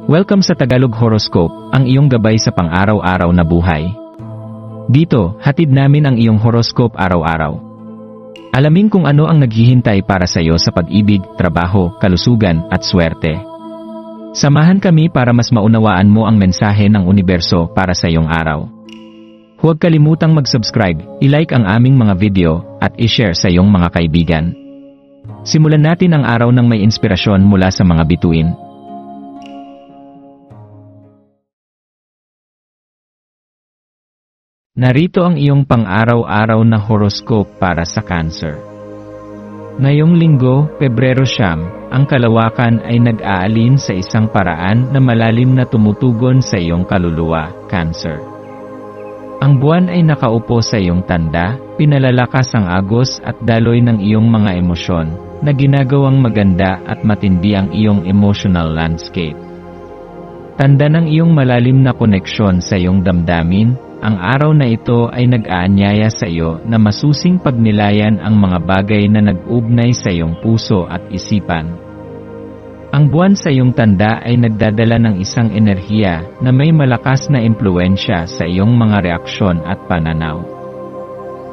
Welcome sa Tagalog Horoscope, ang iyong gabay sa pang-araw-araw na buhay. Dito, hatid namin ang iyong horoscope araw-araw. Alamin kung ano ang naghihintay para sa iyo sa pag-ibig, trabaho, kalusugan, at swerte. Samahan kami para mas maunawaan mo ang mensahe ng universo para sa iyong araw. Huwag kalimutang mag-subscribe, i-like ang aming mga video, at i-share sa iyong mga kaibigan. Simulan natin ang araw ng may inspirasyon mula sa mga bituin. Narito ang iyong pang-araw-araw na horoscope para sa Cancer. Ngayong linggo, Pebrero 9, ang kalawakan ay nag-aalin sa isang paraan na malalim na tumutugon sa iyong kaluluwa, Cancer. Ang buwan ay nakaupo sa iyong tanda, pinalalakas ang agos at daloy ng iyong mga emosyon, na ginagawang maganda at matindi ang iyong emotional landscape. Tanda ng iyong malalim na koneksyon sa iyong damdamin. Ang araw na ito ay nag-aanyaya sa iyo na masusing pagnilayan ang mga bagay na nag-ugnay sa iyong puso at isipan. Ang buwan sa iyong tanda ay nagdadala ng isang enerhiya na may malakas na impluwensya sa iyong mga reaksyon at pananaw.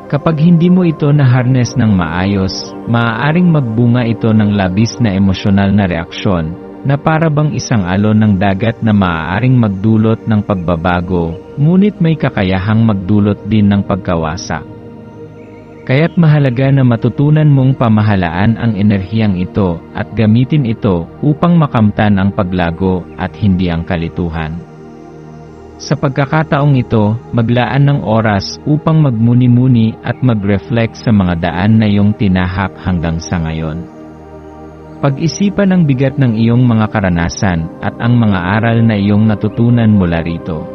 Kapag hindi mo ito na-harness ng maayos, maaaring magbunga ito ng labis na emosyonal na reaksyon, na para bang isang alon ng dagat na maaaring magdulot ng pagbabago, ngunit may kakayahang magdulot din ng pagkawasak. Kaya't mahalaga na matutunan mong pamahalaan ang enerhiyang ito at gamitin ito upang makamtan ang paglago at hindi ang kalituhan. Sa pagkakataong ito, maglaan ng oras upang magmuni-muni at mag-reflect sa mga daan na iyong tinahak hanggang sa ngayon. Pag-isipan ang bigat ng iyong mga karanasan at ang mga aral na iyong natutunan mula rito.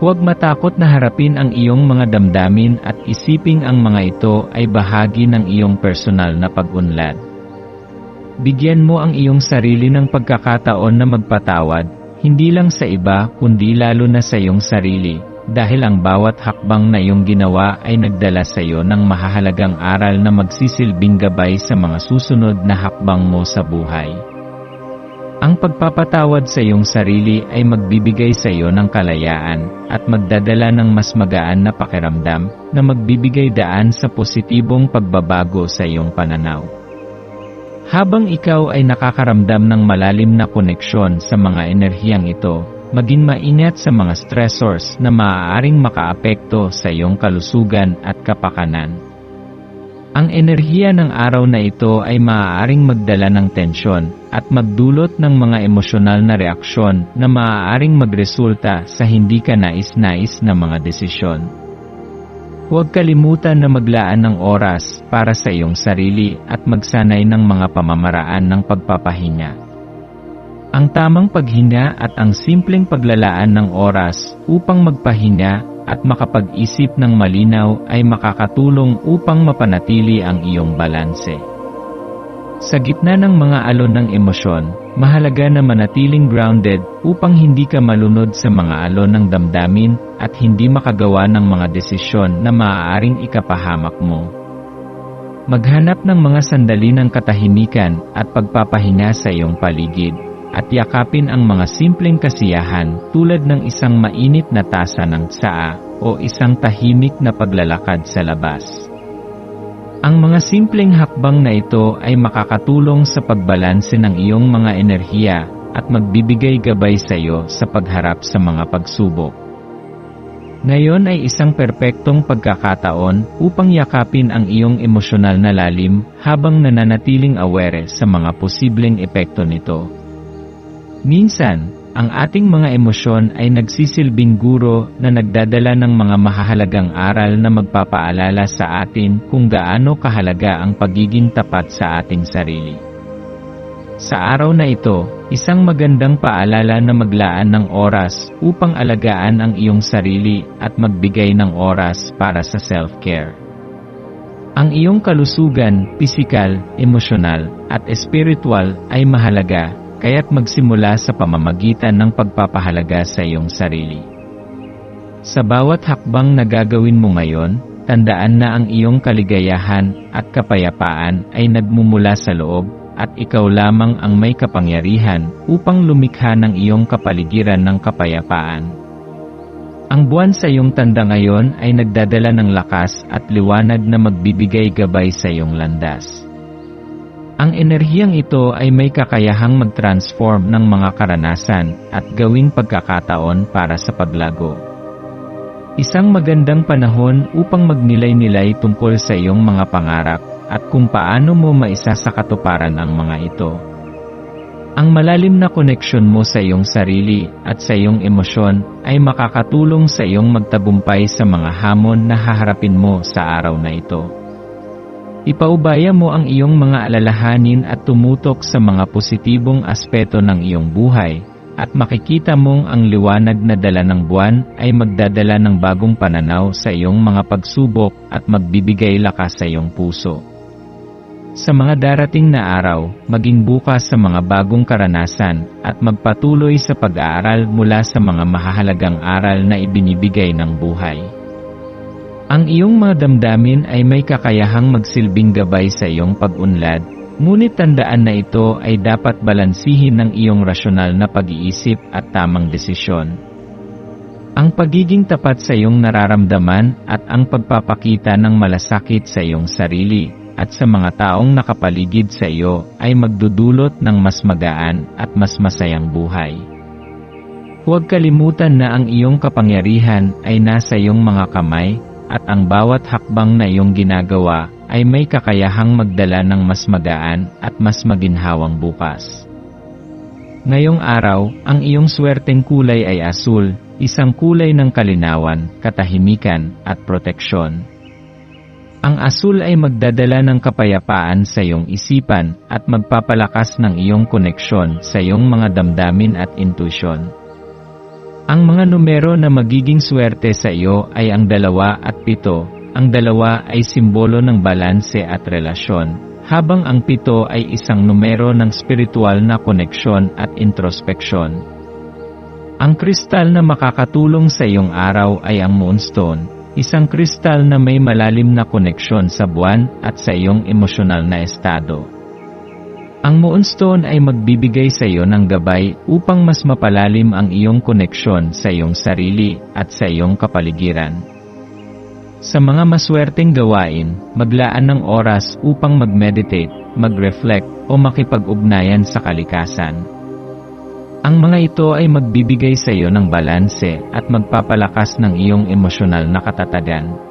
Huwag matakot na harapin ang iyong mga damdamin at isiping ang mga ito ay bahagi ng iyong personal na pag-unlad. Bigyan mo ang iyong sarili ng pagkakataon na magpatawad, hindi lang sa iba kundi lalo na sa iyong sarili, dahil ang bawat hakbang na iyong ginawa ay nagdala sa iyo ng mahahalagang aral na magsisilbing gabay sa mga susunod na hakbang mo sa buhay. Ang pagpapatawad sa iyong sarili ay magbibigay sa iyo ng kalayaan at magdadala ng mas magaan na pakiramdam na magbibigay daan sa positibong pagbabago sa iyong pananaw. Habang ikaw ay nakakaramdam ng malalim na koneksyon sa mga enerhiyang ito, maging maingat sa mga stressors na maaaring makaapekto sa iyong kalusugan at kapakanan. Ang enerhiya ng araw na ito ay maaaring magdala ng tensyon at magdulot ng mga emosyonal na reaksyon na maaaring magresulta sa hindi ka nais-nais na mga desisyon. Huwag kalimutan na maglaan ng oras para sa iyong sarili at magsanay ng mga pamamaraan ng pagpapahinga. Ang tamang paghinga at ang simpleng paglalaan ng oras upang magpahinga at makapag-isip ng malinaw ay makakatulong upang mapanatili ang iyong balanse. Sa gitna ng mga alon ng emosyon, mahalaga na manatiling grounded upang hindi ka malunod sa mga alon ng damdamin at hindi makagawa ng mga desisyon na maaaring ikapahamak mo. Maghanap ng mga sandali ng katahimikan at pagpapahinga sa iyong paligid, at yakapin ang mga simpleng kasiyahan tulad ng isang mainit na tasa ng tsaa o isang tahimik na paglalakad sa labas. Ang mga simpleng hakbang na ito ay makakatulong sa pagbalanse ng iyong mga enerhiya at magbibigay gabay sa iyo sa pagharap sa mga pagsubok. Ngayon ay isang perpektong pagkakataon upang yakapin ang iyong emosyonal na lalim habang nananatiling aware sa mga posibleng epekto nito. Minsan, ang ating mga emosyon ay nagsisilbing guro na nagdadala ng mga mahahalagang aral na magpapaalala sa atin kung gaano kahalaga ang pagiging tapat sa ating sarili. Sa araw na ito, isang magandang paalala na maglaan ng oras upang alagaan ang iyong sarili at magbigay ng oras para sa self-care. Ang iyong kalusugan, pisikal, emosyonal, at espiritual ay mahalaga. Kaya't magsimula sa pamamagitan ng pagpapahalaga sa iyong sarili. Sa bawat hakbang na gagawin mo ngayon, tandaan na ang iyong kaligayahan at kapayapaan ay nagmumula sa loob, at ikaw lamang ang may kapangyarihan upang lumikha ng iyong kapaligiran ng kapayapaan. Ang buwan sa iyong tanda ngayon ay nagdadala ng lakas at liwanag na magbibigay gabay sa iyong landas. Ang enerhiyang ito ay may kakayahang mag-transform ng mga karanasan at gawing pagkakataon para sa paglago. Isang magandang panahon upang magnilay-nilay tungkol sa iyong mga pangarap at kung paano mo maisasakatuparan ang mga ito. Ang malalim na koneksyon mo sa iyong sarili at sa iyong emosyon ay makakatulong sa iyong magtagumpay sa mga hamon na haharapin mo sa araw na ito. Ipaubaya mo ang iyong mga alalahanin at tumutok sa mga positibong aspeto ng iyong buhay, at makikita mong ang liwanag na dala ng buwan ay magdadala ng bagong pananaw sa iyong mga pagsubok at magbibigay lakas sa iyong puso. Sa mga darating na araw, maging bukas sa mga bagong karanasan at magpatuloy sa pag-aaral mula sa mga mahahalagang aral na ibinibigay ng buhay. Ang iyong mga damdamin ay may kakayahang magsilbing gabay sa iyong pag-unlad, ngunit tandaan na ito ay dapat balansihin ng iyong rasyonal na pag-iisip at tamang desisyon. Ang pagiging tapat sa iyong nararamdaman at ang pagpapakita ng malasakit sa iyong sarili at sa mga taong nakapaligid sa iyo ay magdudulot ng mas magaan at mas masayang buhay. Huwag kalimutan na ang iyong kapangyarihan ay nasa iyong mga kamay, at ang bawat hakbang na iyong ginagawa ay may kakayahang magdala ng mas magaan at mas maginhawang bukas. Ngayong araw, ang iyong swerteng kulay ay asul, isang kulay ng kalinawan, katahimikan, at proteksyon. Ang asul ay magdadala ng kapayapaan sa iyong isipan at magpapalakas ng iyong koneksyon sa iyong mga damdamin at intuisyon. Ang mga numero na magiging swerte sa iyo ay ang 2 at 7. Ang 2 ay simbolo ng balanse at relasyon, habang ang 7 ay isang numero ng spiritual na koneksyon at introspeksyon. Ang kristal na makakatulong sa iyong araw ay ang moonstone, isang kristal na may malalim na koneksyon sa buwan at sa iyong emosyonal na estado. Ang moonstone ay magbibigay sa iyo ng gabay upang mas mapalalim ang iyong koneksyon sa iyong sarili at sa iyong kapaligiran. Sa mga maswerteng gawain, maglaan ng oras upang mag-meditate, mag-reflect, o makipag-ugnayan sa kalikasan. Ang mga ito ay magbibigay sa iyo ng balanse at magpapalakas ng iyong emosyonal na katatagan.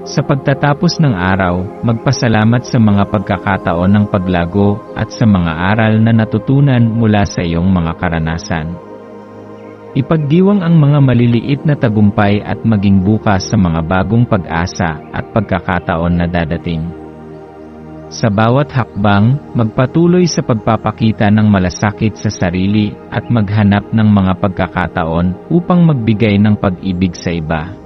Sa pagtatapos ng araw, magpasalamat sa mga pagkakataon ng paglago at sa mga aral na natutunan mula sa iyong mga karanasan. Ipagdiwang ang mga maliliit na tagumpay at maging bukas sa mga bagong pag-asa at pagkakataon na dadating. Sa bawat hakbang, magpatuloy sa pagpapakita ng malasakit sa sarili at maghanap ng mga pagkakataon upang magbigay ng pag-ibig sa iba.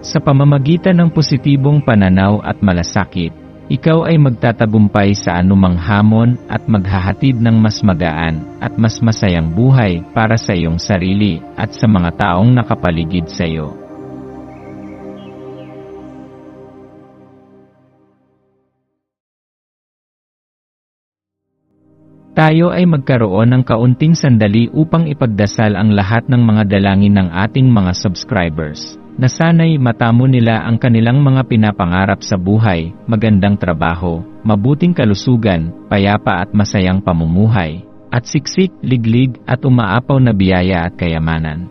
Sa pamamagitan ng positibong pananaw at malasakit, ikaw ay magtatagumpay sa anumang hamon at maghahatid ng mas magaan at mas masayang buhay para sa iyong sarili at sa mga taong nakapaligid sa iyo. Tayo ay magkaroon ng kaunting sandali upang ipagdasal ang lahat ng mga dalangin ng ating mga subscribers, na sana'y matamo nila ang kanilang mga pinapangarap sa buhay, magandang trabaho, mabuting kalusugan, payapa at masayang pamumuhay, at siksik, liglig at umaapaw na biyaya at kayamanan.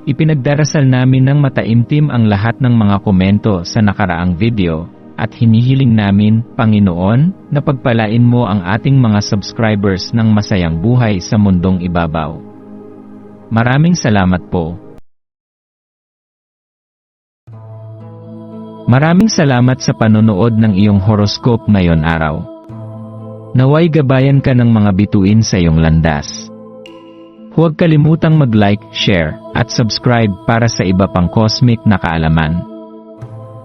Ipinagdarasal namin ng mataimtim ang lahat ng mga komento sa nakaraang video, at hinihiling namin, Panginoon, na pagpalain mo ang ating mga subscribers ng masayang buhay sa mundong ibabaw. Maraming salamat po. Maraming salamat sa panonood ng iyong horoscope ngayon araw. Naway gabayan ka ng mga bituin sa iyong landas. Huwag kalimutang mag-like, share, at subscribe para sa iba pang cosmic na kaalaman.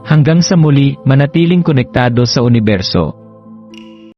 Hanggang sa muli, manatiling konektado sa universo